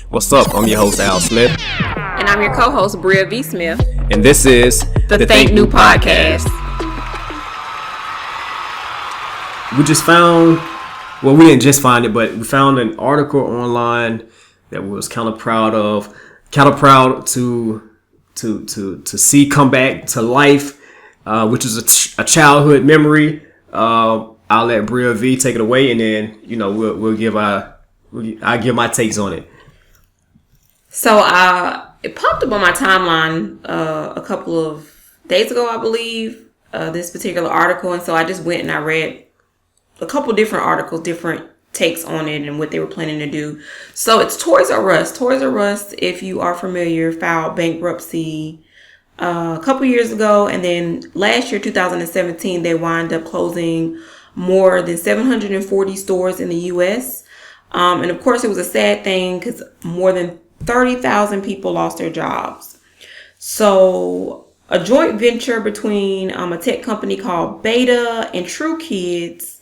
What's up? I'm your host, Al Smith. And I'm your co-host, Bria V. Smith. And this is the Thinknue podcast. We just found, well, we didn't just find it, but we found an article online that we was kind of proud of. Kind of proud to see come back to life, which is a childhood memory. I'll let Bria V take it away, and then we'll give I'll give my takes on it. So it popped up on my timeline a couple of days ago, I believe, this particular article, and so I just went and I read a couple different articles, different takes on it and what they were planning to do. So it's Toys R Us. Toys R Us, if you are familiar, filed bankruptcy a couple years ago, and then last year, 2017, they wind up closing more than 740 stores in the U.S. And of course, it was a sad thing because more than 30,000 people lost their jobs. So a joint venture between a tech company called Beta and True Kids,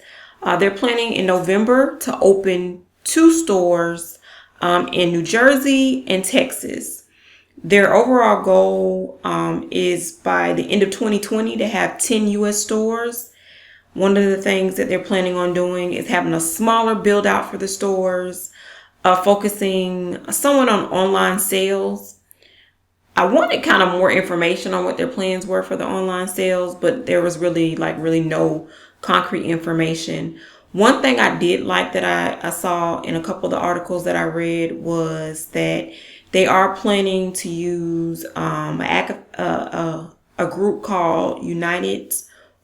they're planning in November to open 2 stores in New Jersey and Texas. Their overall goal is by the end of 2020 to have 10 U.S. stores. One of the things that they're planning on doing is having a smaller build out for the stores, focusing somewhat on online sales. I wanted kind of more information on what their plans were for the online sales, but there was really no concrete information. One thing I did like that I saw in a couple of the articles that I read was that they are planning to use a group called United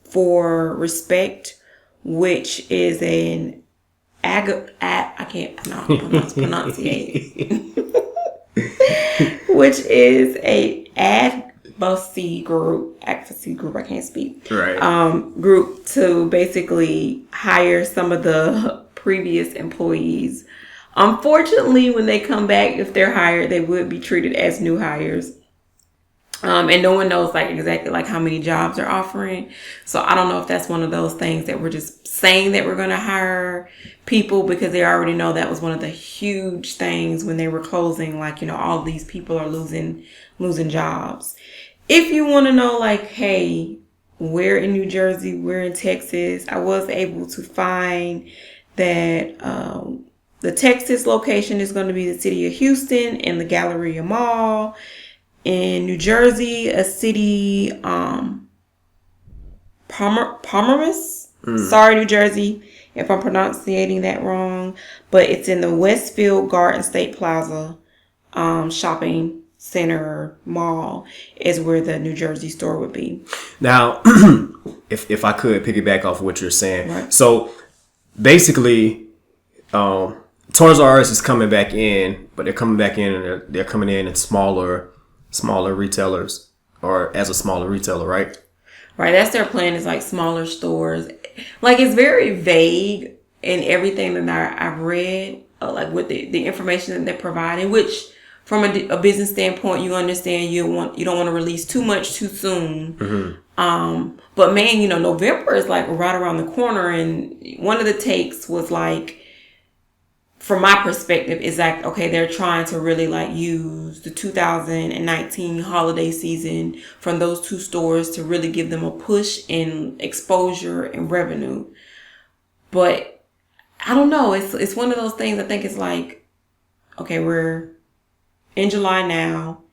for Respect, which is an I can't pronunciate which is a advocacy group. I can't speak. Right. Group to basically hire some of the previous employees. Unfortunately, when they come back, if they're hired, they would be treated as new hires. And no one knows exactly how many jobs they're offering. So I don't know if that's one of those things that we're just saying that we're going to hire people because they already know that was one of the huge things when they were closing. All these people are losing jobs. If you want to know, hey, we're in New Jersey, we're in Texas, I was able to find that the Texas location is going to be the city of Houston and the Galleria Mall. In New Jersey, a city, Pomerous. Sorry, New Jersey, if I'm pronouncing that wrong, but it's in the Westfield Garden State Plaza shopping center mall is where the New Jersey store would be. Now, if I could piggyback off of what you're saying, right. So basically, Toys R Us is coming back in, but they're coming back in and they're coming in smaller retailers, or as a smaller retailer, right? Right, that's their plan, is smaller stores. It's very vague in everything that I've read, with the information that they're providing, which from a business standpoint, you understand you don't want to release too much too soon. Mm-hmm. But man, November is right around the corner, and one of the takes was from my perspective, is okay, they're trying to really use the 2019 holiday season from those 2 stores to really give them a push in exposure and revenue. But I don't know. It's one of those things. I think it's okay, we're in July now.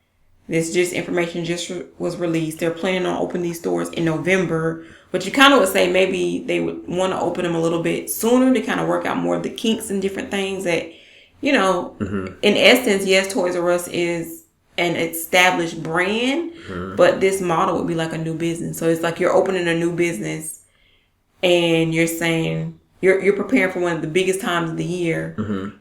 This information was released. They're planning on opening these stores in November. But you kind of would say maybe they would want to open them a little bit sooner to kind of work out more of the kinks and different things that, mm-hmm. In essence, yes, Toys R Us is an established brand, mm-hmm. but this model would be like a new business. So it's you're opening a new business and you're saying you're preparing for one of the biggest times of the year, mm-hmm.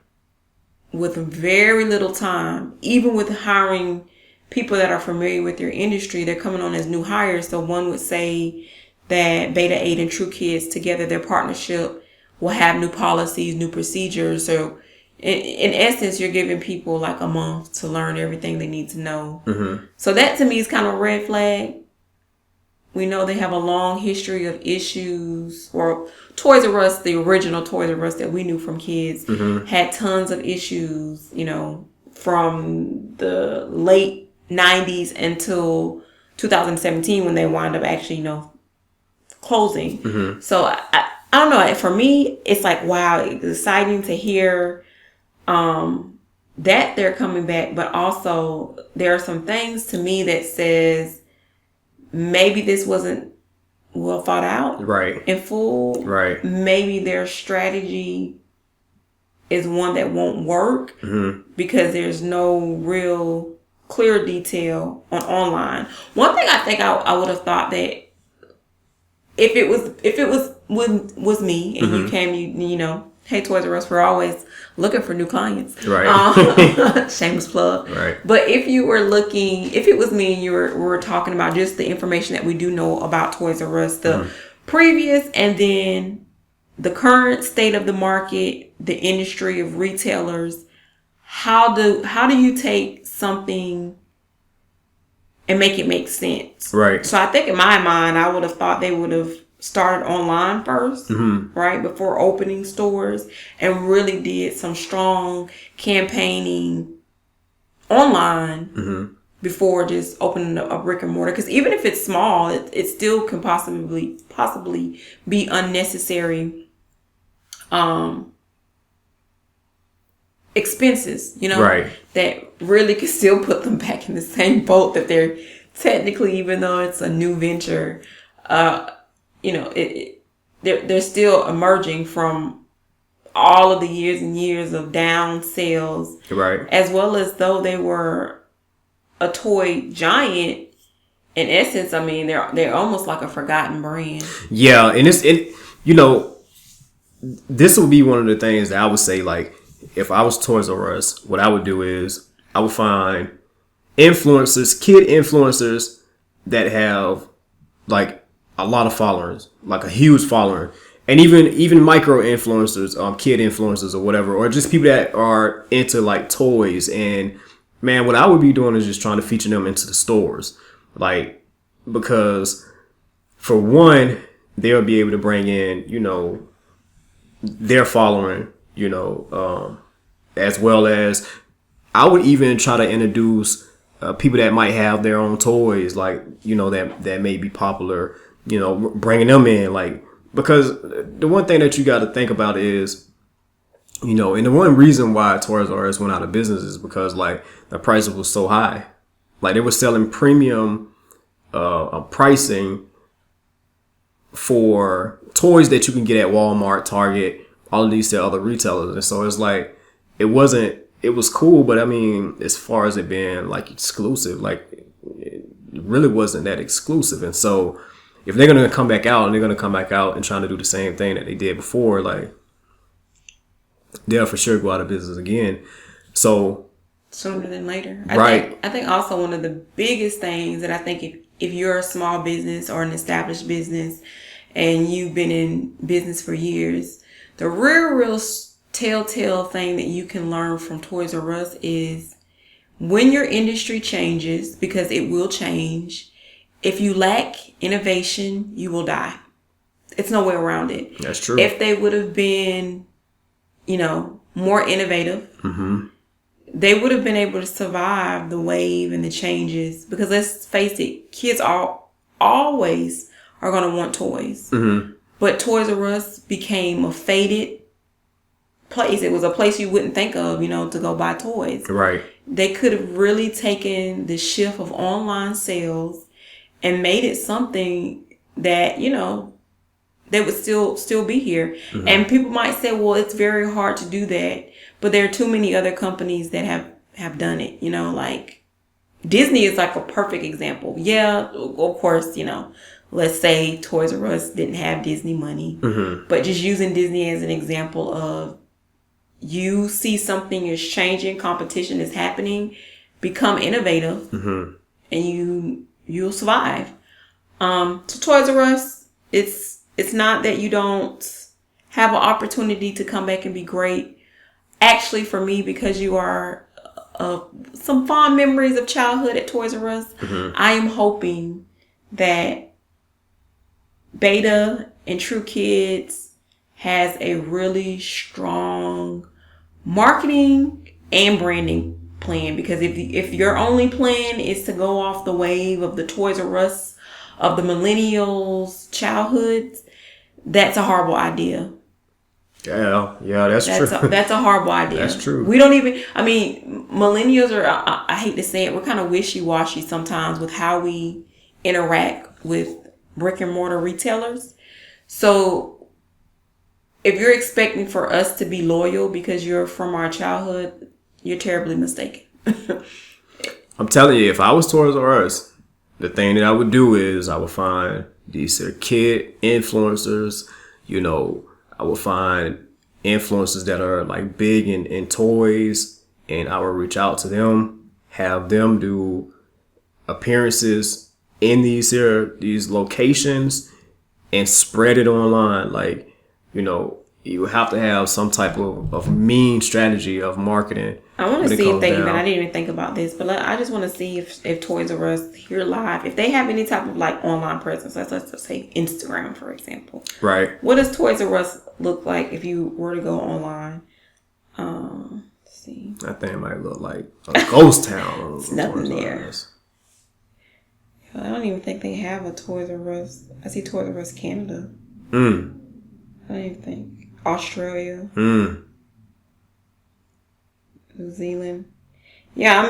with very little time, even with hiring people that are familiar with your industry. They're coming on as new hires. So one would say that Beta 8 and True Kids together, their partnership will have new policies, new procedures. So in essence, you're giving people a month to learn everything they need to know. Mm-hmm. So that to me is kind of a red flag. We know they have a long history of issues. Or Toys R Us, the original Toys R Us that we knew from kids, mm-hmm. had tons of issues, from the late 90s until 2017 when they wound up actually, closing. Mm-hmm. So I don't know. For me, it's like, wow, it's exciting to hear that they're coming back, but also there are some things to me that says maybe this wasn't well thought out, right, in full. Right. Maybe their strategy is one that won't work because there's no real clear detail on online. One thing I think I would have thought that if it was me and you came, hey, Toys R Us, we're always looking for new clients. Right. Shameless plug. Right. But if it was me and we were talking about just the information that we do know about Toys R Us, the previous and then the current state of the market, the industry of retailers, how do you take something and make it make sense? Right. So I think in my mind, I would have thought they would have started online first, right, before opening stores, and really did some strong campaigning online before just opening a brick and mortar. Because even if it's small, it still can possibly be unnecessary expenses, Right. that really could still put them back in the same boat that they're technically, even though it's a new venture, they're still emerging from all of the years and years of down sales, Right. as well as though they were a toy giant. In essence, I mean, they're almost like a forgotten brand. Yeah, and this would be one of the things that I would say, like, if I was Toys R Us, what I would do is I would find influencers, kid influencers that have like a lot of followers, like a huge following, and even micro influencers, kid influencers or whatever, or just people that are into like toys. And man, what I would be doing is just trying to feature them into the stores, like, because for one, they'll be able to bring in, their following, as well as I would even try to introduce people that might have their own toys, like, that may be popular, bringing them in, like, because the one thing that you got to think about is, and the one reason why Toys R Us went out of business is because, like, the price was so high. Like, they were selling premium pricing for toys that you can get at Walmart, Target, all of these other retailers. And so it's like, it was cool, but I mean, as far as it being like exclusive, like, it really wasn't that exclusive. And so if they're going to come back out and trying to do the same thing that they did before, like, they'll for sure go out of business again. So Sooner than later. Right. I think also one of the biggest things that I think if you're a small business or an established business and you've been in business for years, the real telltale thing that you can learn from Toys R Us is when your industry changes, because it will change, if you lack innovation, you will die. It's no way around it. That's true. If they would have been, more innovative, they would have been able to survive the wave and the changes. Because let's face it, kids always are going to want toys. But Toys R Us became a faded place. It was a place you wouldn't think of, to go buy toys. Right. They could have really taken the shift of online sales and made it something that, they would still be here. And people might say, well, it's very hard to do that. But there are too many other companies that have done it, like Disney is like a perfect example. Yeah, of course, let's say Toys R Us didn't have Disney money, but just using Disney as an example of, you see something is changing, competition is happening, become innovative, and you'll survive. To Toys R Us, it's not that you don't have an opportunity to come back and be great. Actually, for me, because you are some fond memories of childhood at Toys R Us, I am hoping that Beta and True Kids has a really strong marketing and branding plan, because if your only plan is to go off the wave of the Toys R Us of the millennials' childhoods, that's a horrible idea. Yeah, that's true. That's a horrible idea. That's true. We don't even, millennials are, I hate to say it, we're kind of wishy-washy sometimes with how we interact with brick and mortar retailers. So if you're expecting for us to be loyal because you're from our childhood, you're terribly mistaken. I'm telling you, if I was Toys R Us, the thing that I would do is I would find these kid influencers, I will find influencers that are like big in toys, and I will reach out to them, have them do appearances in these locations, and spread it online. Like, you have to have some type of mean strategy of marketing. I want to see if they I didn't even think about this, but I just want to see if Toys R Us here live, if they have any type of like online presence. Let's just say Instagram, for example. Right. What does Toys R Us look like if you were to go online? Let's see. I think it might look like a ghost town. It's nothing there. I don't even think they have a Toys R Us. I see Toys R Us Canada. I don't even think. Australia. New Zealand. Yeah,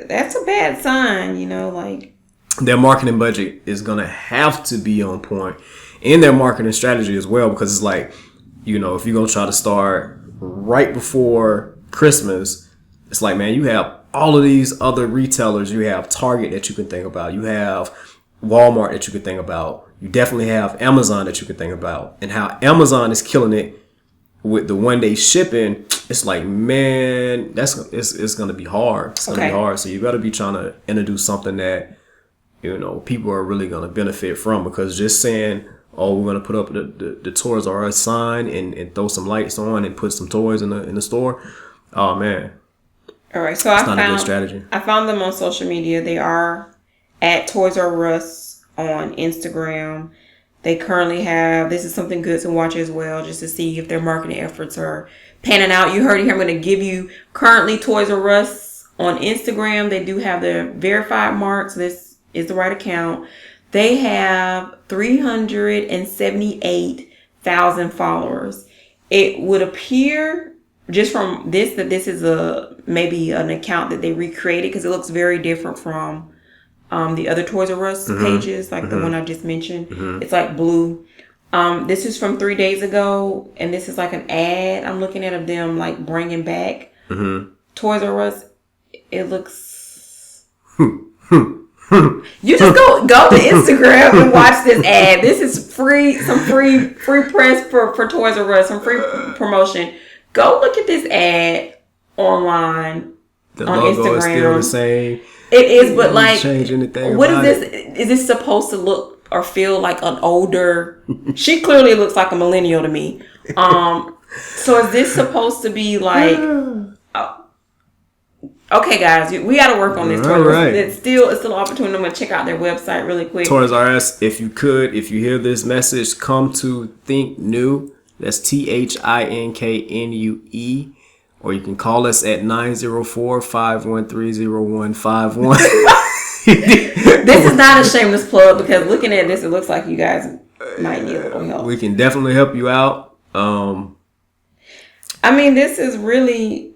that's a bad sign, like. Their marketing budget is going to have to be on point in their marketing strategy as well, because it's like, if you're going to try to start right before Christmas, it's like, man, you have all of these other retailers. You have Target that you can think about. You have Walmart that you can think about. You definitely have Amazon that you can think about, and how Amazon is killing it with the 1-day shipping. It's like, man, it's going to be hard. It's going to be hard. So you got to be trying to introduce something that, people are really going to benefit from, because just saying, oh, we're going to put up the Toys R Us sign and throw some lights on and put some toys in the store. Oh, man. All right. So not a good strategy. I found them on social media. They are at Toys R Us on Instagram. They currently have, this is something good to watch as well, just to see if their marketing efforts are panning out. You heard it here. I'm going to give you currently Toys R Us on Instagram. They do have their verified marks. This is the right account. They have 378,000 followers. It would appear just from this that this is maybe an account that they recreated, because it looks very different from the other Toys R Us pages, like the one I just mentioned. It's like blue. This is from 3 days ago, and this is like an ad I'm looking at of them like bringing back Toys R Us. It looks. You just go to Instagram and watch this ad. This is free press for Toys R Us, some free promotion. Go look at this ad online. The logo Instagram. Is still the same. It is, but like, change anything. What is this? Is this supposed to look or feel like an older? She clearly looks like a millennial to me. So is this supposed to be like? Okay, guys, we got to work on this. All right. It's still an opportunity. I'm gonna check out their website really quick. Toys R Us, if you hear this message, come to Thinknue. That's ThinkNue. Or you can call us at 904-513-0151. This is not a shameless plug, because looking at this, it looks like you guys might need a little help. We can definitely help you out. This is really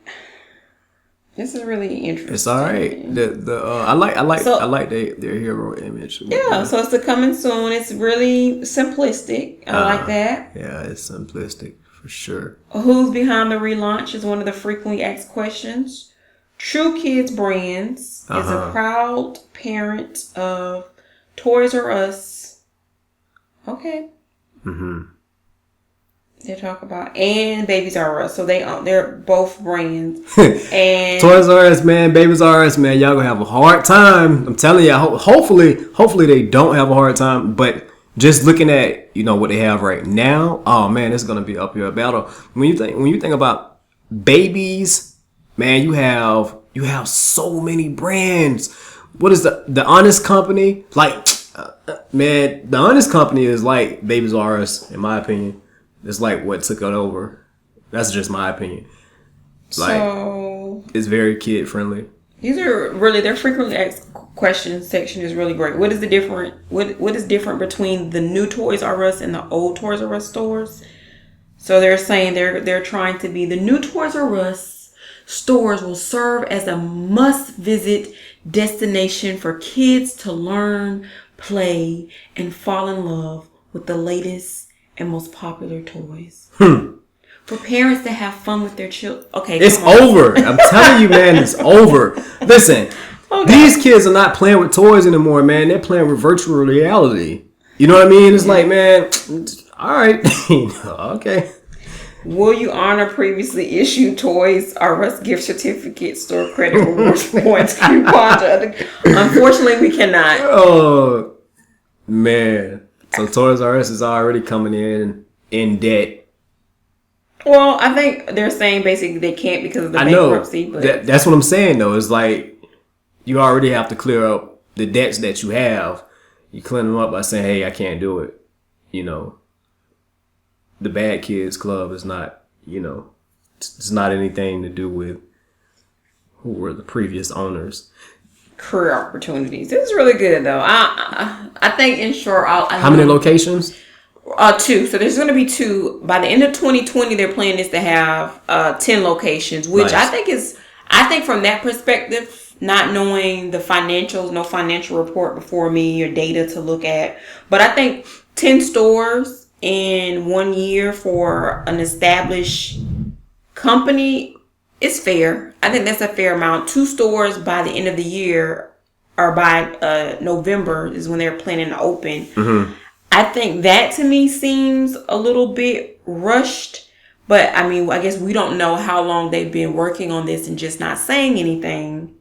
interesting. It's all right. I like their hero image. Yeah, so it's coming soon. It's really simplistic. I like that. Yeah, it's simplistic. For sure. Who's behind the relaunch is one of the frequently asked questions. True Kids Brands is a proud parent of Toys R Us. Okay. They talk about, and Babies R Us, so they're both brands. And Toys R Us, man, Babies R Us, man, y'all gonna have a hard time. I'm telling you. Hopefully they don't have a hard time, but. Just looking at what they have right now, oh man, it's gonna be an uphill battle. When you think about babies, man, you have so many brands. What is the Honest Company? Like, man, the Honest Company is like Babies R Us, in my opinion. It's like what took it over. That's just my opinion. So It's very kid friendly. These are really, their frequently asked questions section is really great. What is different between the new Toys R Us and the old Toys R Us stores? So they're saying they're trying to be the new Toys R Us stores will serve as a must-visit destination for kids to learn, play, and fall in love with the latest and most popular toys. For parents to have fun with their children. Okay, it's over. I'm telling you, man, it's over. Listen, these kids are not playing with toys anymore, man. They're playing with virtual reality. You know what I mean? It's like, man, all right, okay. Will you honor previously issued Toys R Us gift certificate, store credit, rewards points, coupons? Unfortunately, we cannot. Oh, man. So Toys R Us is already coming in debt. Well, I think they're saying basically they can't because of the bankruptcy. But that's what I'm saying, though. It's like you already have to clear up the debts that you have. You clean them up by saying, hey, I can't do it. You know, the Bad Kids Club is not, it's not anything to do with who were the previous owners. Career opportunities. This is really good, though. I think, in short, how many locations? 2. So there's going to be 2 by the end of 2020. Their plan is to have 10 locations, which nice. I think from that perspective, not knowing the financials, no financial report before me or data to look at, but I think 10 stores in 1 year for an established company is fair. I think that's a fair amount. 2 stores by the end of the year, or by November is when they're planning to open. Mm-hmm. I think that to me seems a little bit rushed, but I mean, I guess we don't know how long they've been working on this and just not saying anything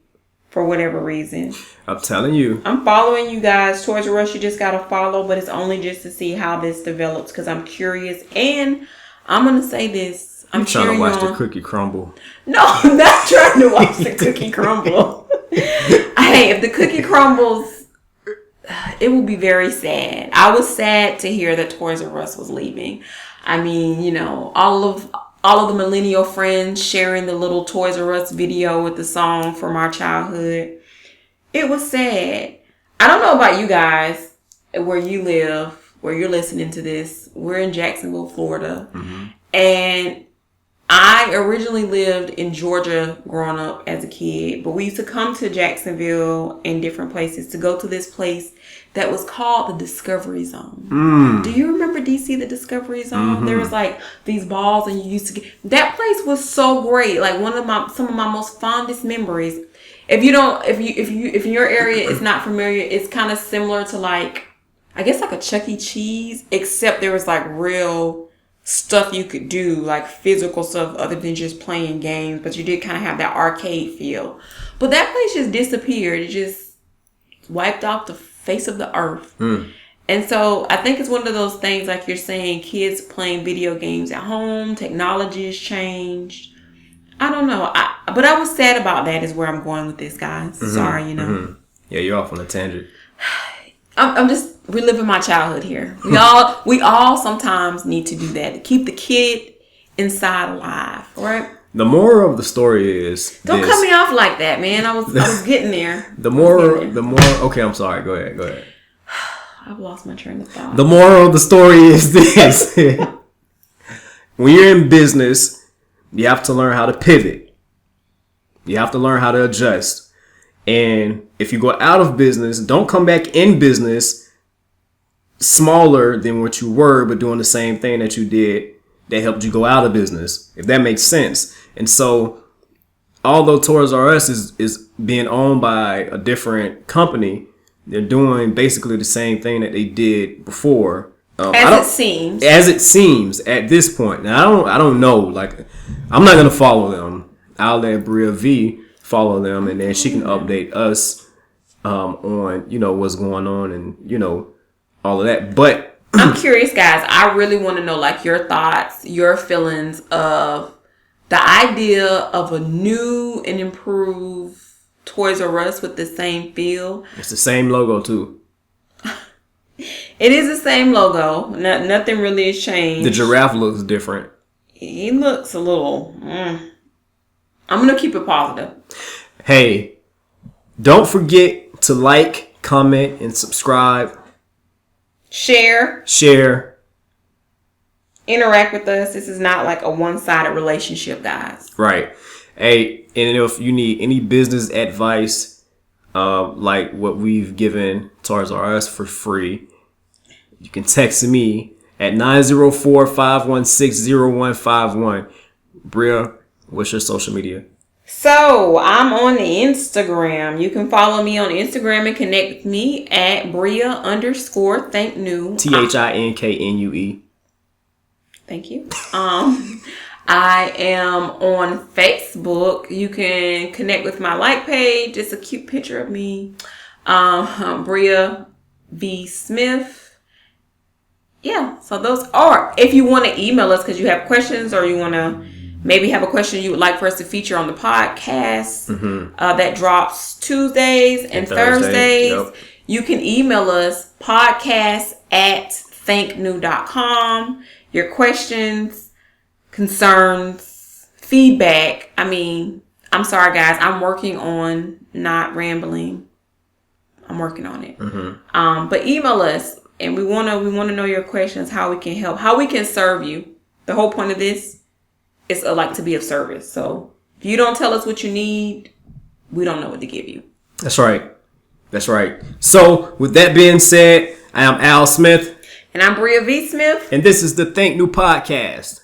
for whatever reason. I'm telling you. I'm following you guys. Toys R Us, you just got to follow, but it's only just to see how this develops because I'm curious. And I'm going to say this. I'm trying to watch the cookie crumble. No, I'm not trying to watch the cookie crumble. Hey, if the cookie crumbles, it will be very sad. I was sad to hear that Toys R Us was leaving. I mean, all of the millennial friends sharing the little Toys R Us video with the song from our childhood. It was sad. I don't know about you guys, where you live, where you're listening to this. We're in Jacksonville, Florida. Mm-hmm. And I originally lived in Georgia growing up as a kid, but we used to come to Jacksonville and different places to go to this place that was called the Discovery Zone. Do you remember DC, the Discovery Zone? Mm-hmm. There was like these balls and you used to get, that place was so great. Like some of my most fondest memories. If your area is not familiar, it's kind of similar to like, I guess like a Chuck E. Cheese, except there was like real stuff you could do, like physical stuff other than just playing games, but you did kind of have that arcade feel. But that place just disappeared. It just wiped off the face of the earth. And so I think it's one of those things, like you're saying, kids playing video games at home, technology has changed. I don't know. But I was sad about that is where I'm going with this, guys. Mm-hmm. Sorry, Mm-hmm. Yeah, you're off on a tangent. I'm just reliving my childhood here. We all sometimes need to do that to keep the kid inside alive, right? The moral of the story is don't cut me off like that, man. I was getting there. The more. Okay, I'm sorry. Go ahead. I've lost my train of thought. The moral of the story is this: when you're in business, you have to learn how to pivot. You have to learn how to adjust. And if you go out of business, don't come back in business smaller than what you were, but doing the same thing that you did that helped you go out of business, if that makes sense. And so, although Toys R Us is being owned by a different company, they're doing basically the same thing that they did before. As it seems at this point. Now, I don't know. Like, I'm not gonna follow them. I'll let Bria V follow them, and then she can update us on what's going on and all of that. But I'm curious, guys. I really want to know like your thoughts, your feelings of the idea of a new and improved Toys R Us with the same feel. It's the same logo too. It is the same logo. Nothing really has changed. The giraffe looks different. He looks a little. I'm going to keep it positive. Hey, don't forget to like, comment, and subscribe. Share. Interact with us. This is not like a one-sided relationship, guys. Right. Hey, and if you need any business advice, like what we've given Toys R Us for free, you can text me at 904-516-0151. Bria, what's your social media? So, I'm on the Instagram. You can follow me on Instagram and connect with me at Bria_Thinknue. Thinknue. Thank you. I am on Facebook. You can connect with my like page. It's a cute picture of me. Bria V. Smith. Yeah, so those are. If you want to email us because you have questions or you want to maybe have a question you would like for us to feature on the podcast, that drops Tuesdays and Thursdays. Yep. You can email us podcast@thinknue.com. Your questions, concerns, feedback. I mean, I'm sorry, guys. I'm working on not rambling. I'm working on it. But email us. And we want to know your questions, how we can help, how we can serve you. The whole point of this is to be of service. So if you don't tell us what you need, we don't know what to give you. That's right. So with that being said, I am Al Smith. And I'm Bria V. Smith. And this is the Thinknue Podcast.